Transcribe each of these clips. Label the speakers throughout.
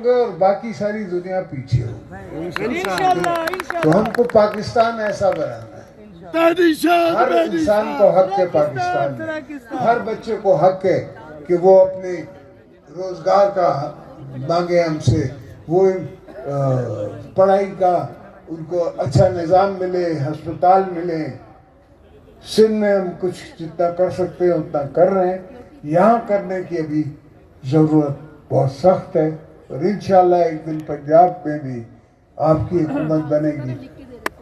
Speaker 1: ہوں گے اور باقی ساری دنیا پیچھے ہوگی. تو ہم کو پاکستان ایسا بنانا ہے. ہر انسان کو حق ہے پاکستان میں. ہر بچے کو حق ہے کہ وہ اپنے روزگار کا مانگے ہم سے. وہ پڑھائی کا ان کو اچھا نظام ملے, ہسپتال ملے. سندھ میں ہم کچھ جتنا کر سکتے ہیں اتنا کر رہے ہیں. یہاں کرنے کی ابھی ضرورت بہت سخت ہے. اور انشاءاللہ ایک دن پنجاب میں بھی آپ کی حکومت بنے گی,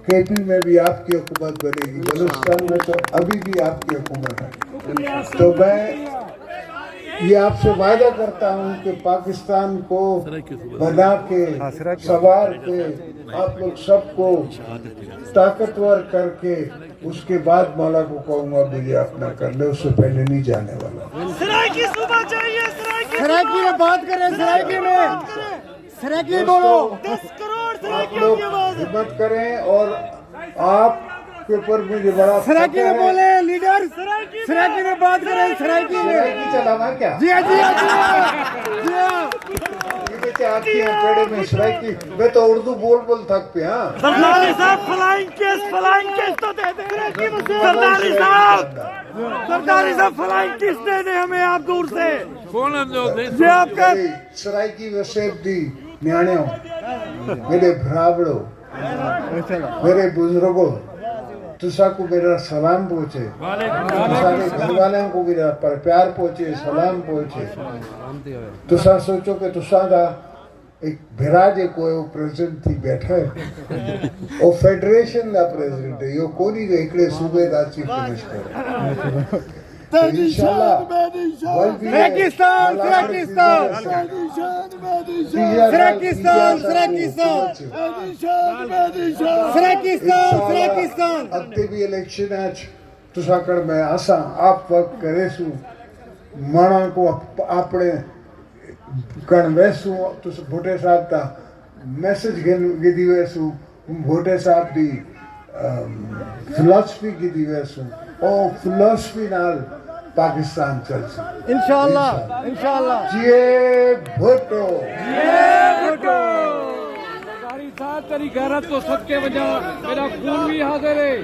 Speaker 1: کے پی میں بھی آپ کی حکومت بنے گی, بلوچستان میں تو ابھی بھی آپ کی حکومت ہے. تو میں یہ آپ سے وعدہ کرتا ہوں کہ پاکستان کو بنا کے سوار کے آپ لوگ سب کو طاقتور کر کے اس کے بعد مولا کو کہوں گا مجھے اپنا کر لے, اس سے پہلے نہیں جانے والا.
Speaker 2: سرائکی صوبہ چاہیے,
Speaker 3: سرائکی میں بات کریں, سرائکی میں سرائکی بولو.
Speaker 2: 10 کروڑ
Speaker 1: آپ
Speaker 2: سرائکیوں
Speaker 1: لوگ
Speaker 2: کی آواز.
Speaker 1: ہمت کریں اور آپ کے اوپر مجھے بڑا
Speaker 3: سرائکی میں بولے لیڈر, سرائکی میں بات کریں, سرائکی میں.
Speaker 1: سرائکی چلانا کیا
Speaker 3: جی ہاں, جی ہاں, جی ہاں.
Speaker 1: یہ بچے آتی ہیں پیڑے میں سرائکی. میں تو اردو بول بول تھک پہ. ہاں
Speaker 2: سرداری صاحب فلائنگ کیس تو دے دیں. سرداری صاحب فلائنگ کیس دے دیں ہمیں آپ دور سے. یہ آپ کا
Speaker 1: سرائکی وسیب دی نیاڑیوں, میرے بھراوڑوں, میرے بزرگوں, تسا کو میرا سلام پہنچے. سارے گھر والوں کو میرا پیار پہنچے, سلام پہنچے. تسا سوچو کہ تسا دا ایک بھرا جے کوئی وہ پریزیڈنٹ تھی بیٹھا ہے, وہ فیڈریشن دا پریزیڈنٹ ہے, یہ کوئی نہیں ایکڑے صوبے دا چیف منسٹر. انشاءاللہ
Speaker 3: سرائکستان, سرائکستان, سرائکستان, سرائکستان, سرائکستان, سرائکستان.
Speaker 1: اگتے بھی الیکشن آج تسا کر میں آساں آپ وقت کرے سو مانا کو اپنے کن ویسو. تس بھوٹے صاحب تا میسج گدی ویسو, بھوٹے صاحب دی فلسفی گدی ویسو, او فلسفی نال پاکستان چل سی.
Speaker 3: انشاءاللہ, انشاءاللہ.
Speaker 1: جیے بھوٹو.
Speaker 4: سرداری صاحب تیری غیرت کو صدقے وجہ میرا خون بھی حاضر ہے.